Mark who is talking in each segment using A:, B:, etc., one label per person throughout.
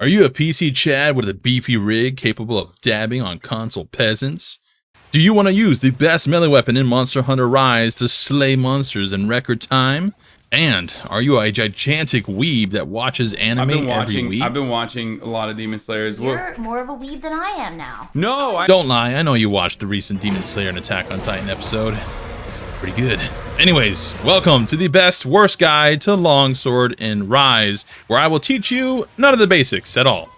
A: Are you a PC Chad with a beefy rig capable of dabbing on console peasants? Do you want to use the best melee weapon in Monster Hunter Rise to slay monsters in record time? And are you a gigantic weeb that watches anime every week?
B: I've been watching a lot of Demon Slayers.
C: You're more of a weeb than I am now.
B: No,
A: Don't lie, I know you watched the recent Demon Slayer and Attack on Titan episode. Pretty good. Anyways, welcome to the best worst guide to longsword in Rise, where I will teach you none of the basics at all.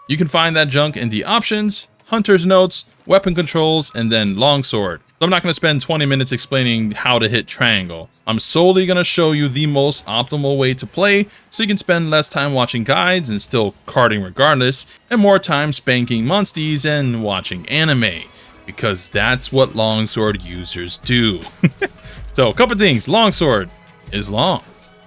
A: You can find that junk in the options, hunter's notes, weapon controls, and then longsword. So I'm not going to spend 20 minutes explaining how to hit triangle. I'm solely going to show you the most optimal way to play so you can spend less time watching guides and still carding regardless, and more time spanking monsties and watching anime, because that's what longsword users do. So a couple things. Longsword is long,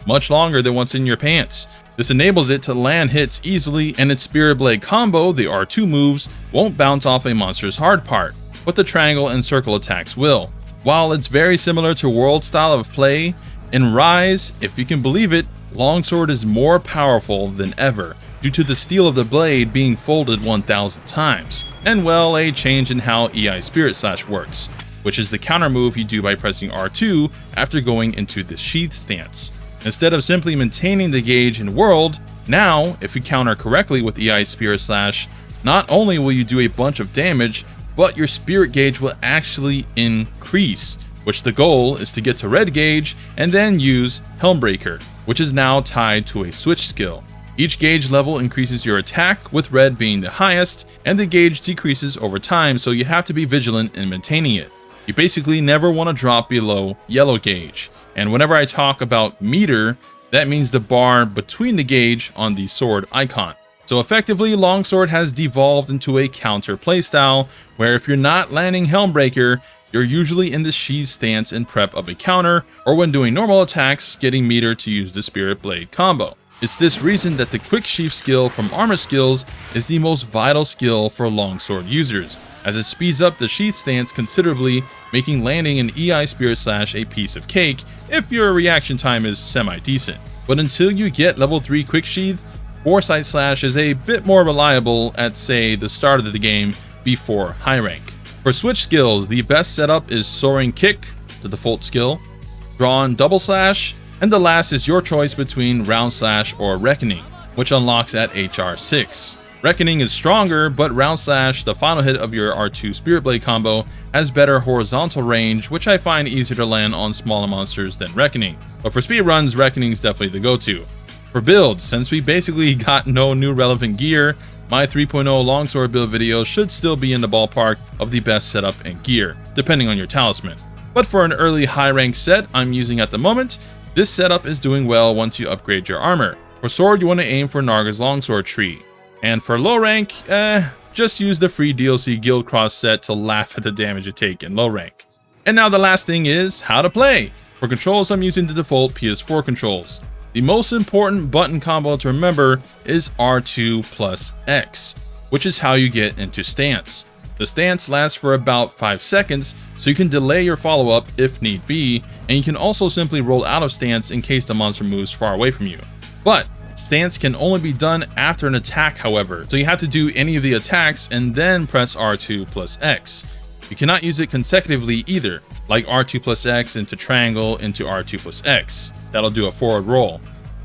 A: much longer than what's in your pants. This enables it to land hits easily, and its Spirit Blade combo, the R2 moves, won't bounce off a monster's hard part, but the triangle and circle attacks will. While it's very similar to World style of play, in Rise, if you can believe it, longsword is more powerful than ever due to the steel of the blade being folded 1,000 times, and well, a change in how EI Spirit Slash works, which is the counter move you do by pressing R2 after going into the sheath stance. Instead of simply maintaining the gauge in World, now, if you counter correctly with EI Spirit Slash, not only will you do a bunch of damage, but your spirit gauge will actually increase, which the goal is to get to red gauge and then use Helmbreaker, which is now tied to a switch skill. Each gauge level increases your attack, with red being the highest, and the gauge decreases over time, so you have to be vigilant in maintaining it. You basically never want to drop below yellow gauge. And whenever I talk about meter, that means the bar between the gauge on the sword icon. So effectively, longsword has devolved into a counter playstyle, where if you're not landing Helmbreaker, you're usually in the sheath stance in prep of a counter, or when doing normal attacks, getting meter to use the Spirit Blade combo. It's this reason that the quick sheath skill from armor skills is the most vital skill for longsword users, as it speeds up the sheath stance considerably, making landing an EI Spirit Slash a piece of cake if your reaction time is semi-decent. But until you get level 3 quick sheath, Foresight Slash is a bit more reliable at, say, the start of the game before high rank. For switch skills, the best setup is Soaring Kick, the default skill, Drawn Double Slash, and the last is your choice between Round Slash or Reckoning, which unlocks at HR6. Reckoning is stronger, but Round Slash, the final hit of your R2 Spirit Blade combo, has better horizontal range, which I find easier to land on smaller monsters than Reckoning. But for speedruns, Reckoning is definitely the go-to. For builds, since we basically got no new relevant gear, my 3.0 longsword build video should still be in the ballpark of the best setup and gear, depending on your talisman. But for an early high rank set I'm using at the moment, this setup is doing well once you upgrade your armor. For sword, you want to aim for Narga's longsword tree. And for low rank, just use the free DLC Guild Cross set to laugh at the damage you take in low rank. And now the last thing is how to play. For controls, I'm using the default PS4 controls. The most important button combo to remember is R2 plus X, which is how you get into stance. The stance lasts for about 5 seconds, so you can delay your follow-up if need be, and you can also simply roll out of stance in case the monster moves far away from you. But stance can only be done after an attack, however, so you have to do any of the attacks and then press R2 plus X. You cannot use it consecutively either, like R2 plus X into triangle into R2 plus X. That'll do a forward roll.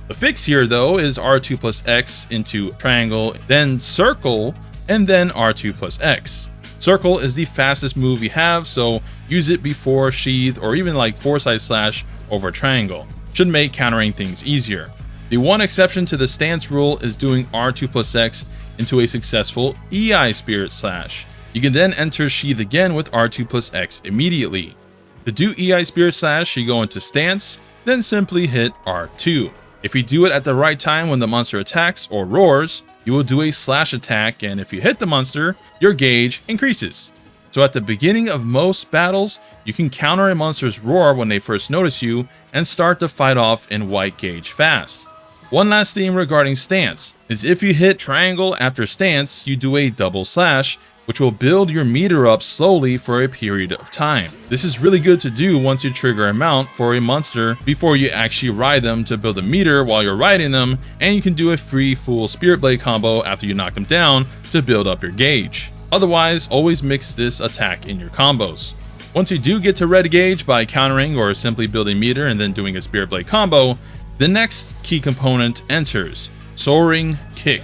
A: The fix here though is R2 plus X into triangle, then circle, and then R2 plus X. Circle is the fastest move you have, so use it before sheath or even like Foresight Slash over triangle. Should make countering things easier. The one exception to the stance rule is doing R2 plus X into a successful EI Spirit Slash. You can then enter sheath again with R2 plus X immediately. To do EI Spirit Slash, you go into stance, then simply hit R2. If you do it at the right time when the monster attacks or roars, you will do a slash attack, and if you hit the monster, your gauge increases. So at the beginning of most battles, you can counter a monster's roar when they first notice you and start the fight off in white gauge fast. One last thing regarding stance is if you hit triangle after stance, you do a double slash, which will build your meter up slowly for a period of time. This is really good to do once you trigger a mount for a monster before you actually ride them to build a meter while you're riding them, and you can do a free full Spirit Blade combo after you knock them down to build up your gauge. Otherwise, always mix this attack in your combos. Once you do get to red gauge by countering or simply building meter and then doing a Spirit Blade combo, the next key component enters, Soaring Kick,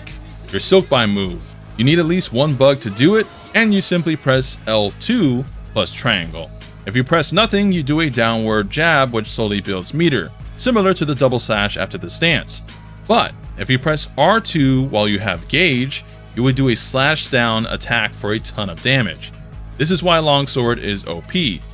A: your Silkbind move. You need at least one bug to do it, and you simply press L2 plus triangle. If you press nothing, you do a downward jab, which slowly builds meter, similar to the double slash after the stance. But if you press R2 while you have gauge, you would do a slash down attack for a ton of damage. This is why longsword is OP,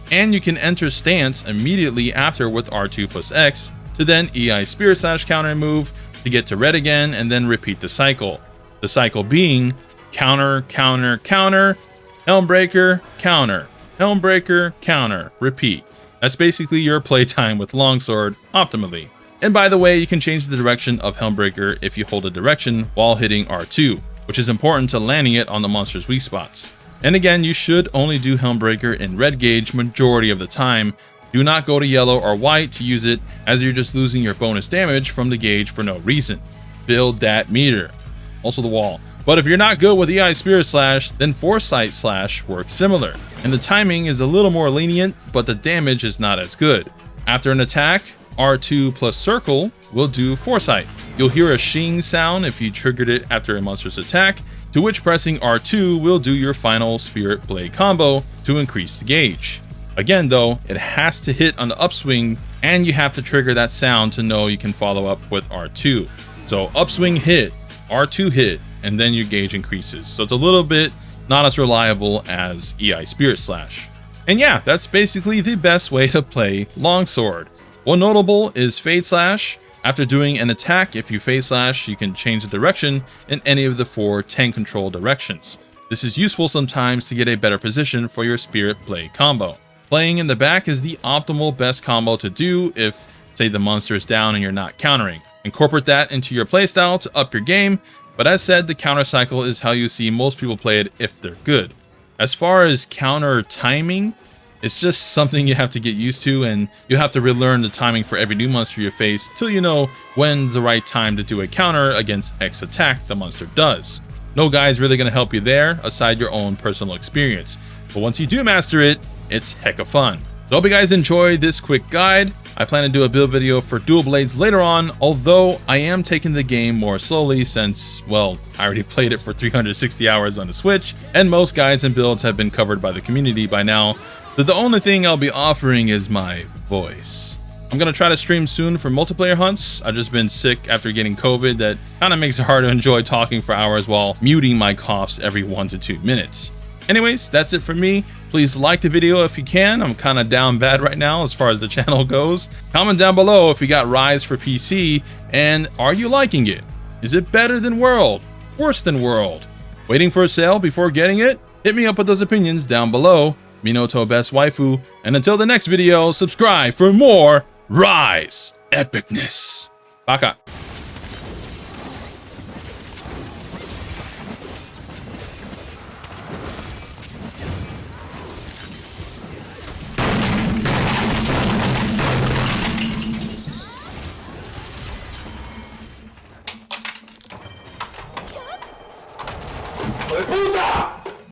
A: and you can enter stance immediately after with R2 plus X to then EI Spirit Slash counter move to get to red again and then repeat the cycle. The cycle being counter, counter, counter, Helmbreaker, counter, Helmbreaker, counter, repeat. That's basically your playtime with longsword optimally. And by the way, you can change the direction of Helmbreaker if you hold a direction while hitting R2, which is important to landing it on the monster's weak spots. And again, you should only do Helmbreaker in red gauge majority of the time. Do not go to yellow or white to use it, as you're just losing your bonus damage from the gauge for no reason. Build that meter. Also the wall. But if you're not good with EI Spirit Slash, then Foresight Slash works similar. And the timing is a little more lenient, but the damage is not as good. After an attack, R2 plus circle will do Foresight. You'll hear a shing sound if you triggered it after a monster's attack, to which pressing R2 will do your final Spirit Blade combo to increase the gauge. Again though, it has to hit on the upswing, and you have to trigger that sound to know you can follow up with R2. So upswing hit, R2 hit, and then your gauge increases. So it's a little bit not as reliable as EI Spirit Slash. And yeah, that's basically the best way to play longsword. One notable is Fade Slash. After doing an attack, if you Fade Slash, you can change the direction in any of the 4 tank control directions. This is useful sometimes to get a better position for your Spirit Blade combo. Playing in the back is the optimal best combo to do if, say, the monster is down and you're not countering. Incorporate that into your playstyle to up your game, but as said, the counter cycle is how you see most people play it if they're good. As far as counter timing, it's just something you have to get used to, and you have to relearn the timing for every new monster you face till you know when's the right time to do a counter against X attack the monster does. No guide's really going to help you there, aside your own personal experience. But once you do master it, it's hecka fun. So I hope you guys enjoyed this quick guide. I plan to do a build video for dual blades later on, although I am taking the game more slowly since, well, I already played it for 360 hours on the Switch, and most guides and builds have been covered by the community by now, so the only thing I'll be offering is my voice. I'm gonna try to stream soon for multiplayer hunts. I've just been sick after getting COVID. That kind of makes it hard to enjoy talking for hours while muting my coughs every 1 to 2 minutes. Anyways, that's it for me. Please like the video if you can. I'm kind of down bad right now as far as the channel goes. Comment down below if you got Rise for PC, and are you liking it? Is it better than World? Worse than World? Waiting for a sale before getting it? Hit me up with those opinions down below. Minato Best Waifu, and until the next video, subscribe for more Rise epicness. Baka.